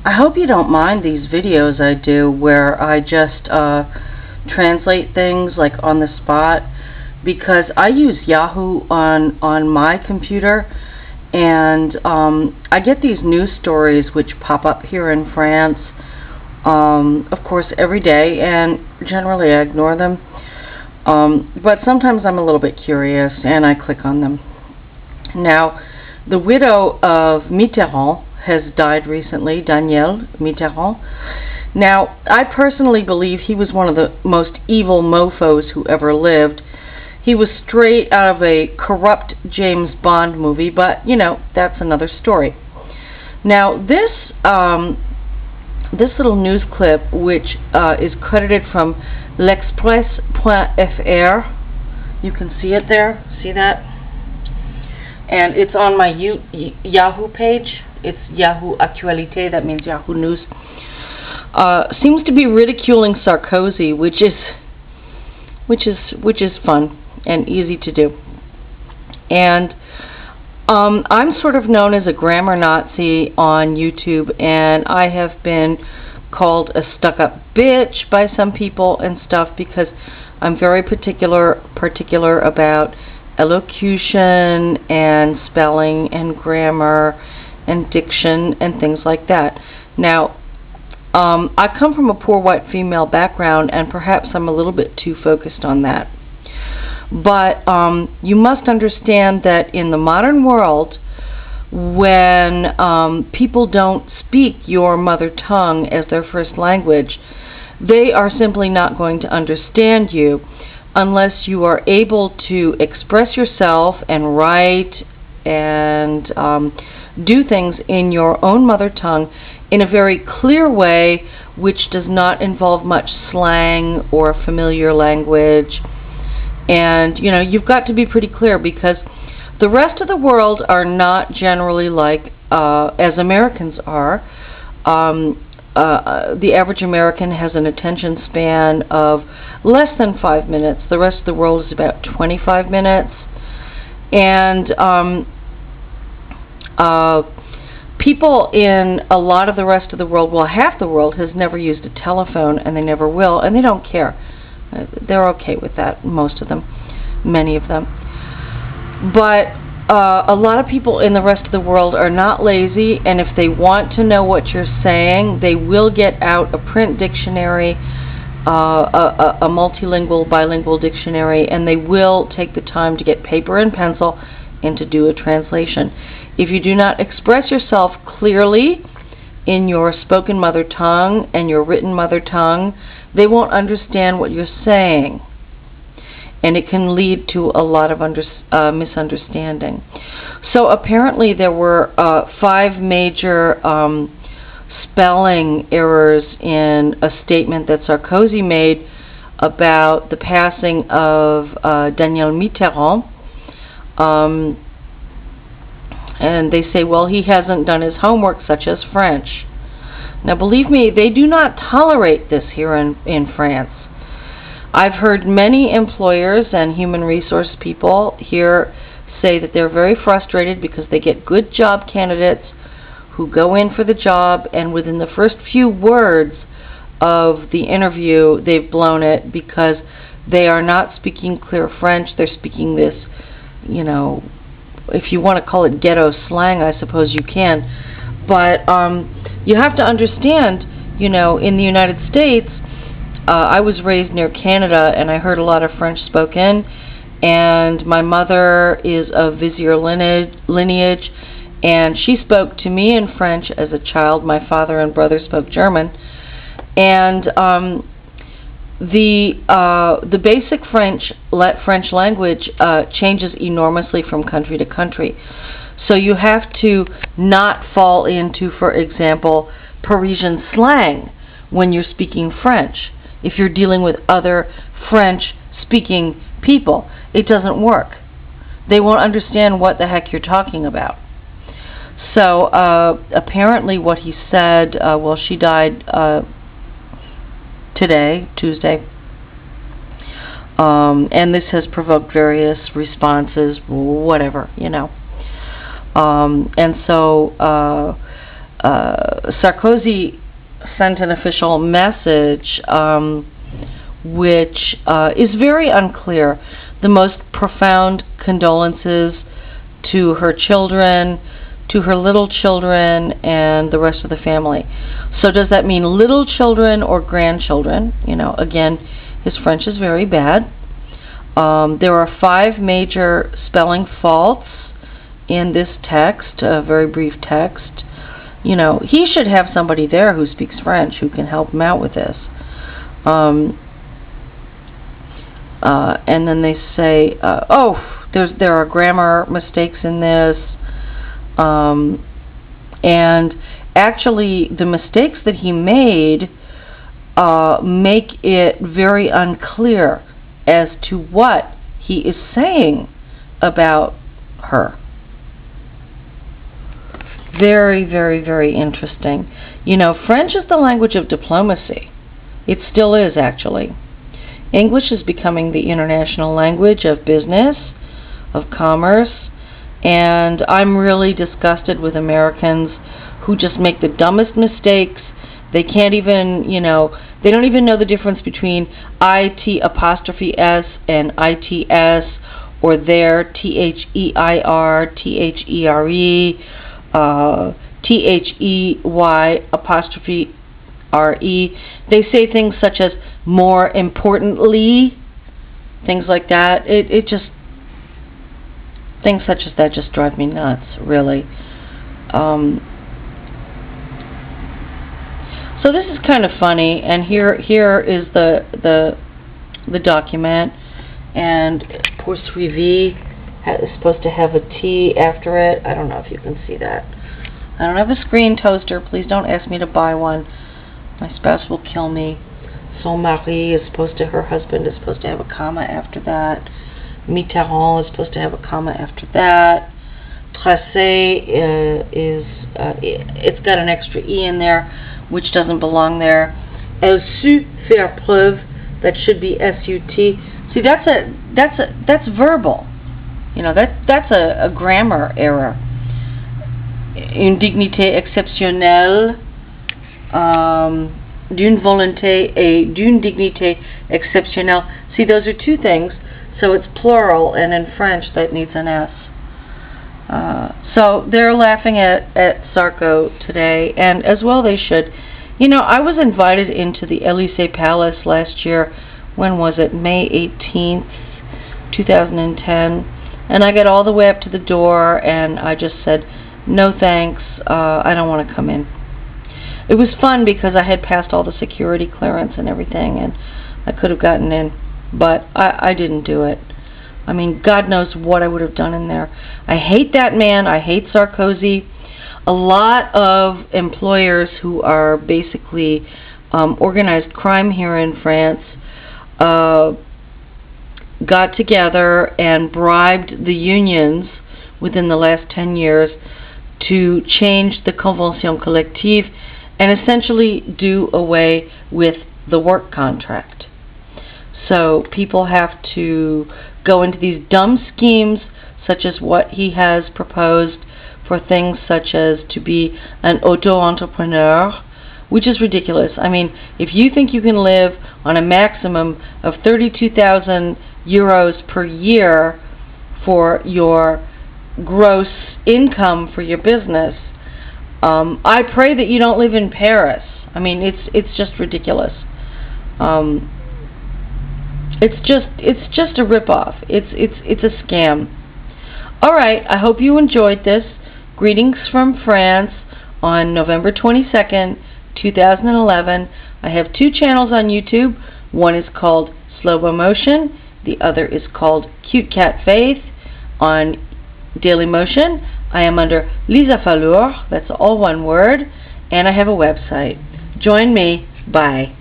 I hope you don't mind these videos I do where I just translate things like on the spot, because I use Yahoo on my computer, and I get these news stories which pop up here in France, of course every day, and generally I ignore them, but sometimes I'm a little bit curious and I click on them. Now, the widow of Mitterrand has died recently, Danielle Mitterrand. Now, I personally believe he was one of the most evil mofos who ever lived. He was straight out of a corrupt James Bond movie, but, you know, that's another story. Now, this little news clip, which is credited from l'express.fr, you can see it there, see that? And it's on my Yahoo page. It's Yahoo Actualité, that means Yahoo News. Seems to be ridiculing Sarkozy, which is fun and easy to do. And I'm sort of known as a grammar Nazi on YouTube, and I have been called a stuck-up bitch by some people and stuff because I'm very particular about elocution and spelling and grammar and diction and things like that. Now, I come from a poor white female background, and perhaps I'm a little bit too focused on that. But you must understand that in the modern world, when people don't speak your mother tongue as their first language, they are simply not going to understand you unless you are able to express yourself and write and do things in your own mother tongue in a very clear way, which does not involve much slang or familiar language. And, you know, you've got to be pretty clear, because the rest of the world are not generally like as Americans are. The average American has an attention span of less than 5 minutes. The rest of the world is about 25 minutes. And people in a lot of the rest of the world, well, half the world has never used a telephone, and they never will, and they don't care. They're okay with that, most of them, many of them. But a lot of people in the rest of the world are not lazy, and if they want to know what you're saying, they will get out a print dictionary, a multilingual, bilingual dictionary, and they will take the time to get paper and pencil and to do a translation. If you do not express yourself clearly in your spoken mother tongue and your written mother tongue, they won't understand what you're saying, and it can lead to a lot of misunderstanding. So apparently there were 5 major spelling errors in a statement that Sarkozy made about the passing of Danielle Mitterrand. And they say, well, he hasn't done his homework, such as French. Now, believe me, they do not tolerate this here in France. I've heard many employers and human resource people here say that they're very frustrated because they get good job candidates who go in for the job, and within the first few words of the interview, they've blown it because they are not speaking clear French. They're speaking this, you know, if you want to call it ghetto slang, I suppose you can. But you have to understand, you know, in the United States, I was raised near Canada, and I heard a lot of French spoken, and my mother is of Vizier lineage, and she spoke to me in French as a child. My father and brother spoke German, and the basic French language changes enormously from country to country. So you have to not fall into, for example, Parisian slang when you're speaking French. If you're dealing with other French-speaking people, it doesn't work. They won't understand what the heck you're talking about. So apparently what he said, well, she died today, Tuesday, and this has provoked various responses, whatever, you know. And so Sarkozy sent an official message which is very unclear. The most profound condolences to her children, to her little children, and the rest of the family. So does that mean little children or grandchildren? Again, his French is very bad. There are 5 major spelling faults in this text, a very brief text. He should have somebody there who speaks French who can help him out with this. And then they say, there are grammar mistakes in this. And actually, the mistakes that he made make it very unclear as to what he is saying about her. Very, very, very interesting. French is the language of diplomacy. It still is, actually. English is becoming the international language of business, of commerce, and I'm really disgusted with Americans who just make the dumbest mistakes. They can't even, they don't even know the difference between IT apostrophe S and ITS, or their THEIR, THERE, THEY apostrophe RE. They say things such as more importantly, things like that. Things such as that just drive me nuts, really. So this is kind of funny, and here is the document, and poursuivi is supposed to have a T after it. I don't know if you can see that. I don't have a screen toaster. Please don't ask me to buy one. My spouse will kill me. Son mari is supposed to, her husband is supposed to have a comma after that. Mitterrand is supposed to have a comma after that. Tracé it's got an extra E in there, which doesn't belong there. Elle sut faire preuve, that should be S-U-T. See, that's verbal. That's a grammar error. Une dignité exceptionnelle, d'une volonté et d'une dignité exceptionnelle. See, those are 2 things, so it's plural, and in French that needs an S. So they're laughing at Sarko today, and as well they should. I was invited into the Élysée Palace last year. When was it? May 18th, 2010. And I got all the way up to the door, and I just said, no thanks, I don't want to come in. It was fun because I had passed all the security clearance and everything, and I could have gotten in, but I didn't do it. I mean, God knows what I would have done in there. I hate that man. I hate Sarkozy. A lot of employers who are basically organized crime here in France got together and bribed the unions within the last 10 years to change the convention collective and essentially do away with the work contract. So people have to go into these dumb schemes such as what he has proposed for things such as to be an auto-entrepreneur, which is ridiculous. I mean, if you think you can live on a maximum of 32,000 euros per year for your gross income for your business, I pray that you don't live in Paris. I mean, it's just ridiculous. It's just a ripoff. It's a scam. All right, I hope you enjoyed this. Greetings from France on November 22nd, 2011. I have 2 channels on YouTube. One is called Slow Motion. The other is called Cute Cat Faith on Daily Motion. I am under Lisa Fallour, that's all one word, and I have a website. Join me. Bye.